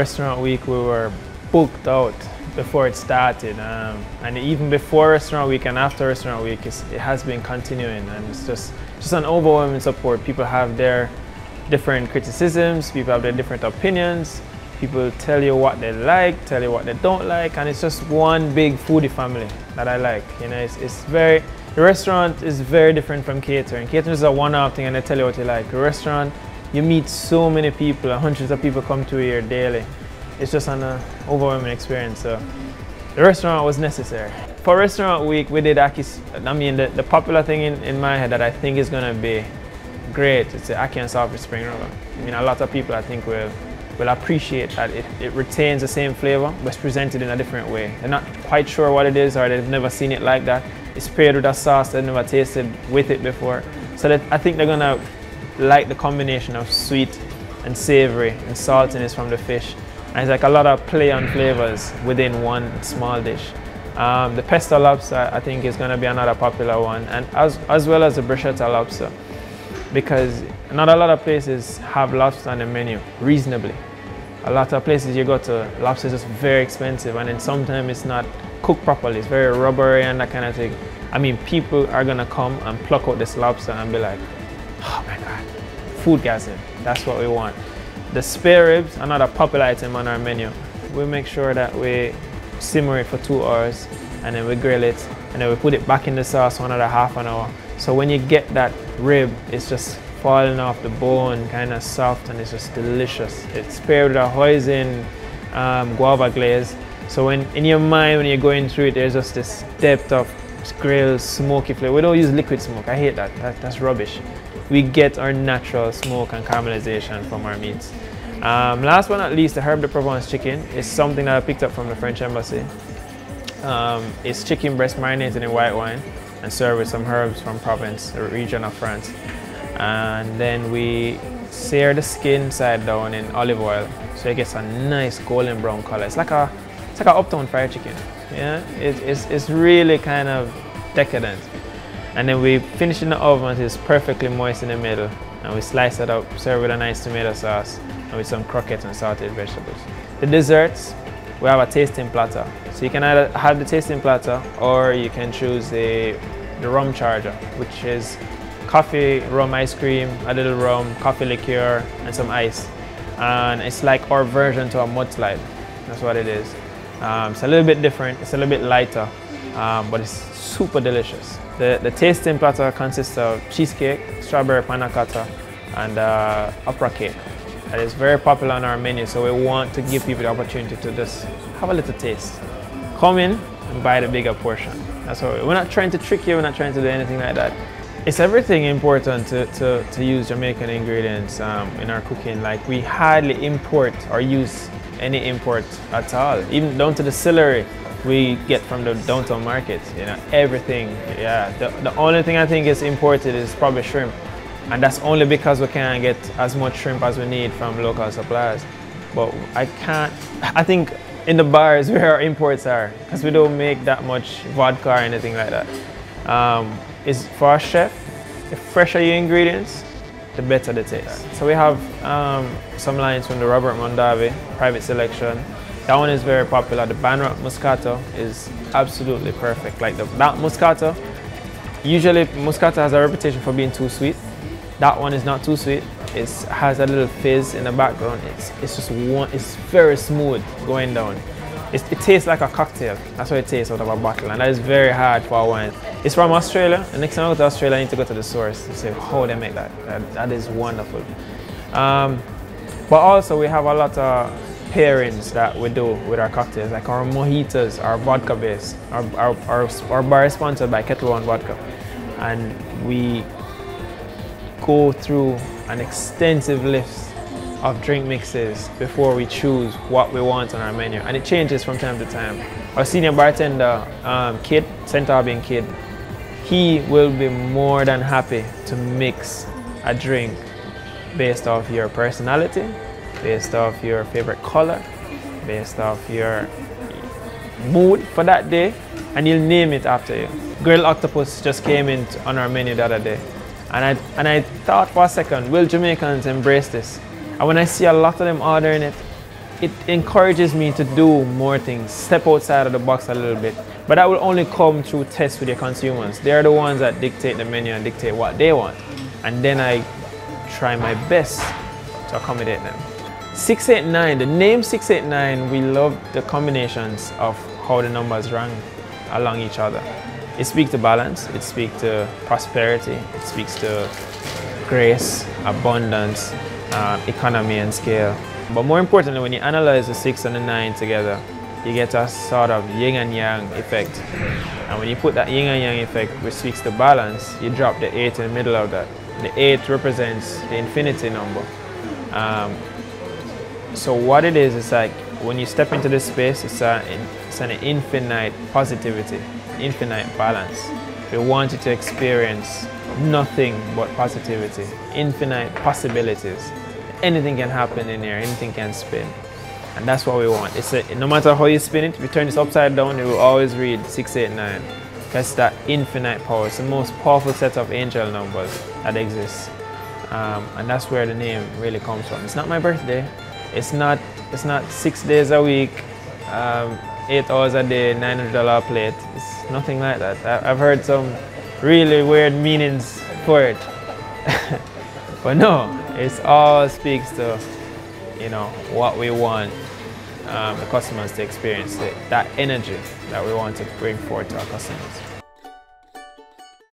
Restaurant Week, we were booked out before it started. And even before Restaurant Week and after Restaurant Week, it has been continuing. And it's just an overwhelming support. People have their different criticisms, people have their different opinions. People tell you what they like, tell you what they don't like, and it's just one big foodie family that I like. You know, the restaurant is very different from catering. Catering is a one-off thing and they tell you what you like. The restaurant, you meet so many people, hundreds of people come to here daily. It's just an overwhelming experience. So the restaurant was necessary. For Restaurant Week, we did the popular thing in my head that I think is gonna be great, it's the ackee and saltfish spring roll. I mean, a lot of people I think will appreciate that it retains the same flavor, but it's presented in a different way. They're not quite sure what it is, or they've never seen it like that. It's paired with a sauce they've never tasted with it before. So I think they're gonna like the combination of sweet and savory and saltiness from the fish. And it's like a lot of play on flavors within one small dish. The pesto lobster I think is gonna be another popular one, and as well as the bruschetta lobster, because not a lot of places have lobster on the menu reasonably. A lot of places you go to, lobster is just very expensive, and then sometimes it's not cooked properly. It's very rubbery and that kind of thing. I mean, people are gonna come and pluck out this lobster and be like, oh my God, food gasm. That's what we want. The spare ribs, another popular item on our menu. We make sure that we simmer it for 2 hours, and then we grill it, and then we put it back in the sauce for another half an hour. So when you get that rib, it's just falling off the bone, kind of soft, and it's just delicious. It's paired with a hoisin guava glaze. So in your mind, when you're going through it, there's just this depth of grilled, smoky flavor. We don't use liquid smoke. I hate that. That's rubbish. We get our natural smoke and caramelization from our meats. Last but not least, the herb de Provence chicken is something that I picked up from the French embassy. It's chicken breast marinated in white wine and served with some herbs from Provence, the region of France. And then we sear the skin side down in olive oil so it gets a nice golden brown color. It's like a uptown fried chicken. Yeah, it's really kind of decadent. And then we finish in the oven until it's perfectly moist in the middle, and we slice it up, serve with a nice tomato sauce and with some croquettes and sauteed vegetables. The desserts, we have a tasting platter. So you can either have the tasting platter or you can choose the rum charger, which is coffee, rum ice cream, a little rum, coffee liqueur, and some ice. And it's like our version to a mudslide. That's what it is. It's a little bit different, it's a little bit lighter, but it's super delicious. The tasting platter consists of cheesecake, strawberry panna cotta, and opera cake. That is very popular on our menu, so we want to give people the opportunity to just have a little taste. Come in and buy the bigger portion. That's what we're not trying to trick you, we're not trying to do anything like that. It's everything important to use Jamaican ingredients in our cooking. Like, we hardly import or use any import at all, even down to the celery we get from the downtown market. You know, everything. Yeah, the only thing I think is imported is probably shrimp, and that's only because we can't get as much shrimp as we need from local suppliers. But I think in the bars where our imports are, because we don't make that much vodka or anything like that. Is for our chef, the fresher your ingredients, the better the taste. So we have some lines from the Robert Mondavi private selection. That one is very popular. The Banrock Moscato is absolutely perfect. Like that Moscato, usually Moscato has a reputation for being too sweet. That one is not too sweet. It has a little fizz in the background. It's very smooth going down. It tastes like a cocktail. That's what it tastes out of a bottle, and that is very hard for wine. It's from Australia. The next time I go to Australia, I need to go to the source to see how they make that. That is wonderful. But also we have a lot of pairings that we do with our cocktails, like our mojitos, our vodka base. Our bar is sponsored by Kettle One Vodka, and we go through an extensive list of drink mixes before we choose what we want on our menu, and it changes from time to time. Our senior bartender, Kid, Centaubian Kid, he will be more than happy to mix a drink based off your personality, based off your favorite color, based off your mood for that day, and he'll name it after you. Grilled octopus just came in on our menu the other day, and I thought for a second, will Jamaicans embrace this? And when I see a lot of them ordering it, it encourages me to do more things, step outside of the box a little bit. But that will only come through tests with your consumers. They're the ones that dictate the menu and dictate what they want. And then I try my best to accommodate them. 689, the name 689, we love the combinations of how the numbers rank along each other. It speaks to balance, it speaks to prosperity, it speaks to grace, abundance, economy and scale. But more importantly, when you analyze the 6 and the 9 together, you get a sort of yin and yang effect. And when you put that yin and yang effect, which speaks to balance, you drop the 8 in the middle of that. The 8 represents the infinity number. So what it is like when you step into this space, it's an infinite positivity, infinite balance. We want you to experience nothing but positivity, infinite possibilities. Anything can happen in here, anything can spin. And that's what we want. No matter how you spin it, if you turn this upside down, it will always read 689. Because that infinite power. It's the most powerful set of angel numbers that exists. And that's where the name really comes from. It's not my birthday. It's not 6 days a week, 8 hours a day, $900 plate. It's nothing like that. I've heard some really weird meanings for it. But no, it all speaks to, what we want the customers to experience, that energy that we want to bring forth to our customers.